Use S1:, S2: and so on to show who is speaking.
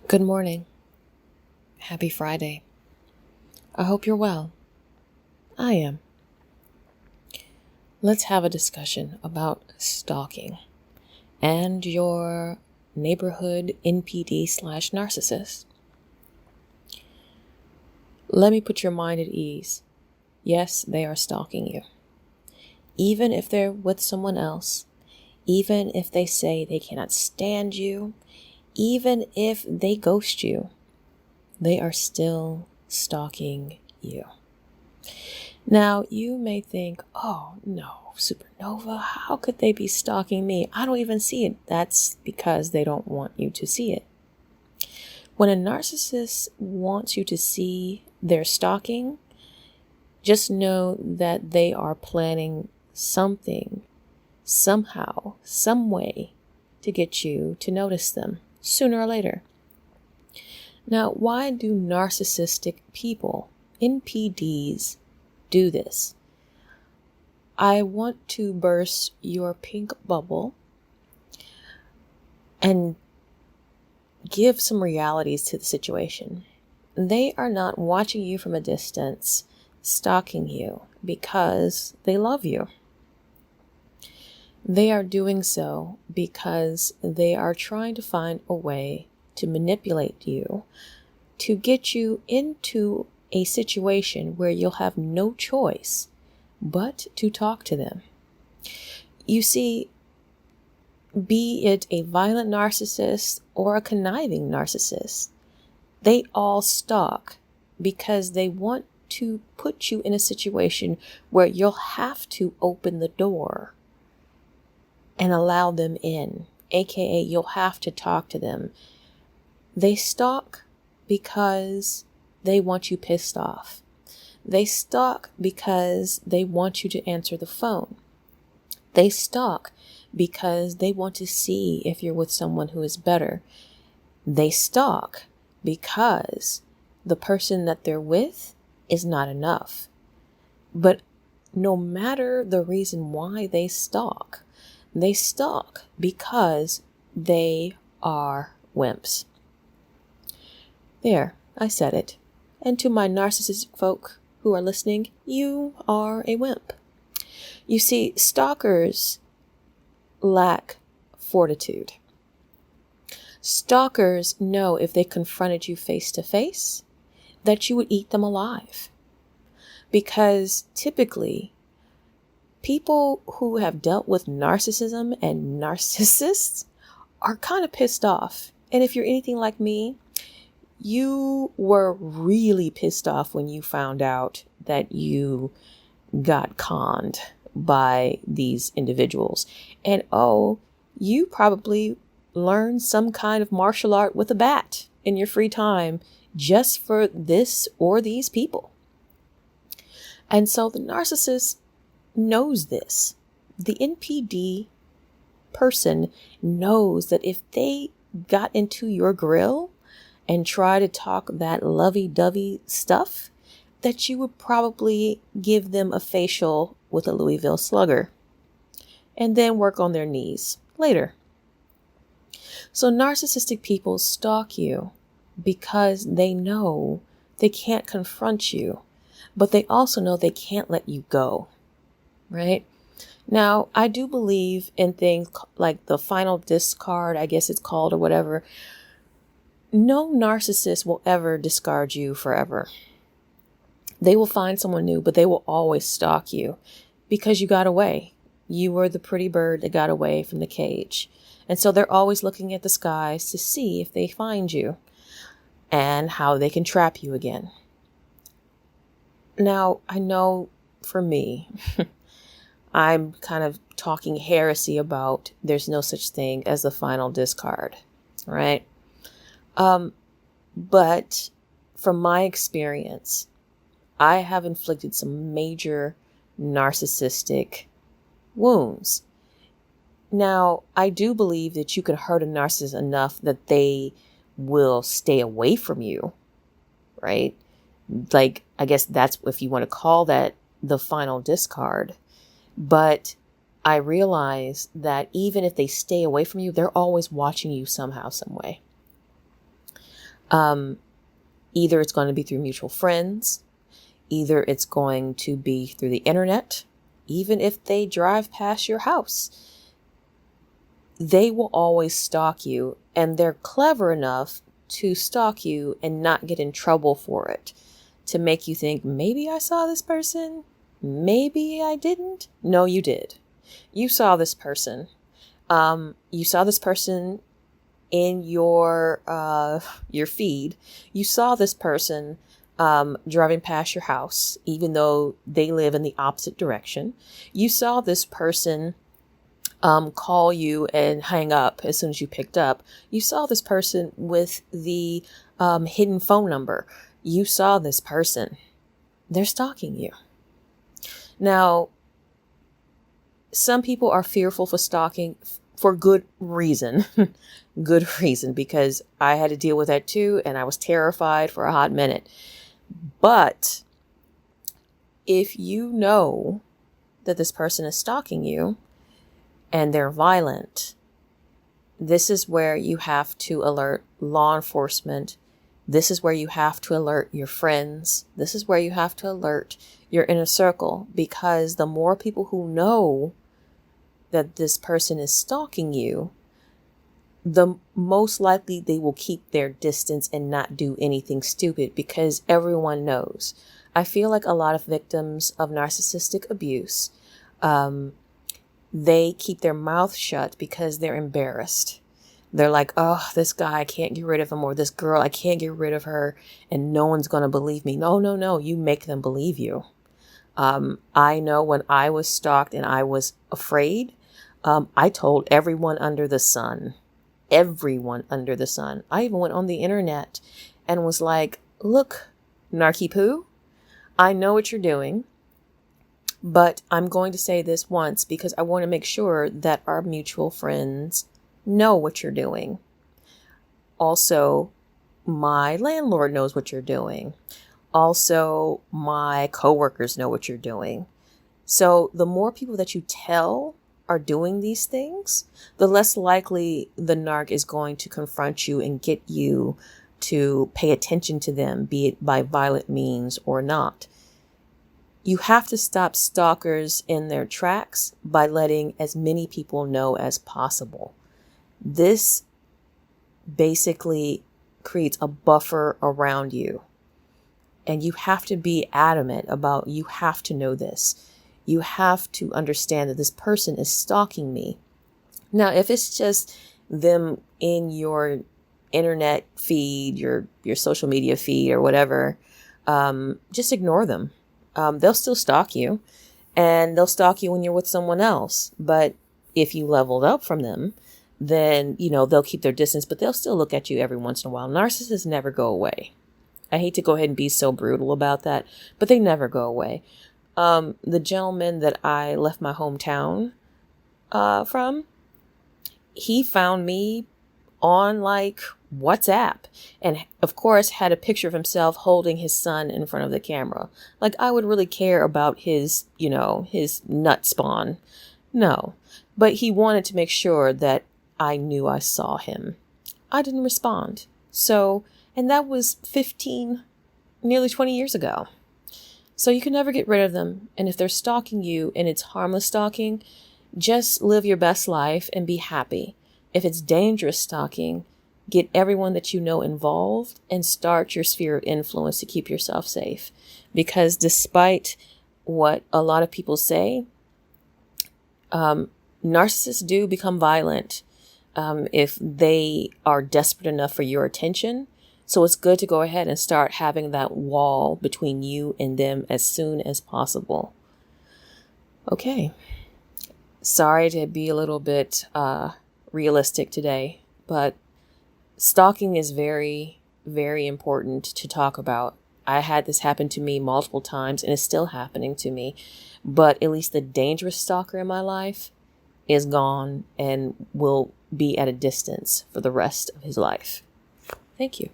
S1: Good morning. Happy Friday. I hope you're well. I am. Let's have a discussion about stalking and your neighborhood NPD/narcissist. Let me put your mind at ease. Yes, they are stalking you. Even if they're with someone else, even if they say they cannot stand you, even if they ghost you, they are still stalking you. Now, you may think, oh no, Supernova, how could they be stalking me? I don't even see it. That's because they don't want you to see it. When a narcissist wants you to see their stalking, just know that they are planning something, somehow, some way to get you to notice them sooner or later. Now, why do narcissistic people, NPDs, do this? I want to burst your pink bubble and give some realities to the situation. They are not watching you from a distance, stalking you because they love you. They are doing so because they are trying to find a way to manipulate you, to get you into a situation where you'll have no choice but to talk to them. You see, be it a violent narcissist or a conniving narcissist, they all stalk because they want to put you in a situation where you'll have to open the door and allow them in, aka you'll have to talk to them. They stalk because they want you pissed off. They stalk because they want you to answer the phone. They stalk because they want to see if you're with someone who is better. They stalk because the person that they're with is not enough. But no matter the reason why they stalk because they are wimps. There, I said it. And to my narcissistic folk who are listening, you are a wimp. You see, stalkers lack fortitude. Stalkers know if they confronted you face to face, that you would eat them alive. Because typically, people who have dealt with narcissism and narcissists are kind of pissed off. And if you're anything like me, you were really pissed off when you found out that you got conned by these individuals. And you probably learned some kind of martial art with a bat in your free time just for this or these people. And so the narcissist knows this. The NPD person knows that if they got into your grill and try to talk that lovey-dovey stuff, that you would probably give them a facial with a Louisville Slugger and then work on their knees later. So narcissistic people stalk you because they know they can't confront you, but they also know they can't let you go, right? Now, I do believe in things like the final discard, I guess it's called, or whatever. No narcissist will ever discard you forever. They will find someone new, but they will always stalk you because you got away. You were the pretty bird that got away from the cage. And so they're always looking at the skies to see if they find you and how they can trap you again. Now, I know for me, I'm kind of talking heresy about there's no such thing as the final discard, right? But from my experience, I have inflicted some major narcissistic wounds. Now, I do believe that you can hurt a narcissist enough that they will stay away from you, right? Like, I guess that's if you want to call that the final discard. But I realize that even if they stay away from you, they're always watching you somehow, some way. Either it's going to be through mutual friends, either it's going to be through the internet. Even if they drive past your house, they will always stalk you, and they're clever enough to stalk you and not get in trouble for it, to make you think, maybe I saw this person, maybe I didn't. No, you did. You saw this person. You saw this person in your feed. You saw this person driving past your house, even though they live in the opposite direction. You saw this person call you and hang up as soon as you picked up. You saw this person with the hidden phone number. You saw this person. They're stalking you. Now, some people are fearful for stalking for good reason. Good reason, because I had to deal with that too, and I was terrified for a hot minute. But if you know that this person is stalking you and they're violent, this is where you have to alert law enforcement. This is where you have to alert your friends. This is where you have to alert your inner circle, because the more people who know that this person is stalking you, the most likely they will keep their distance and not do anything stupid, because everyone knows. I feel like a lot of victims of narcissistic abuse, they keep their mouth shut because they're embarrassed. They're like, oh, this guy, I can't get rid of him, or this girl, I can't get rid of her, and no one's going to believe me. No, you make them believe you. I know when I was stalked and I was afraid, I told everyone under the sun. Everyone under the sun. I even went on the internet and was like, look, Narky Poo, I know what you're doing, but I'm going to say this once because I want to make sure that our mutual friends know what you're doing. Also, my landlord knows what you're doing. Also, my coworkers know what you're doing. So the more people that you tell are doing these things, the less likely the narc is going to confront you and get you to pay attention to them, be it by violent means or not. You have to stop stalkers in their tracks by letting as many people know as possible. This basically creates a buffer around you. And you have to be adamant about, you have to know this. You have to understand that this person is stalking me. Now, if it's just them in your internet feed, your social media feed or whatever, just ignore them. They'll still stalk you, and they'll stalk you when you're with someone else. But if you leveled up from them, then, they'll keep their distance, but they'll still look at you every once in a while. Narcissists never go away. I hate to go ahead and be so brutal about that, but they never go away. The gentleman that I left my hometown from, he found me on WhatsApp, and of course had a picture of himself holding his son in front of the camera. I would really care about his, his nut spawn. No, but he wanted to make sure that I knew I saw him. I didn't respond. So, and that was nearly 20 years ago. So you can never get rid of them. And if they're stalking you and it's harmless stalking, just live your best life and be happy. If it's dangerous stalking, get everyone that you know involved and start your sphere of influence to keep yourself safe. Because despite what a lot of people say, narcissists do become violent if they are desperate enough for your attention. So it's good to go ahead and start having that wall between you and them as soon as possible. Okay. Sorry to be a little bit realistic today, but stalking is very, very important to talk about. I had this happen to me multiple times, and it's still happening to me. But at least the dangerous stalker in my life is gone and will be at a distance for the rest of his life. Thank you.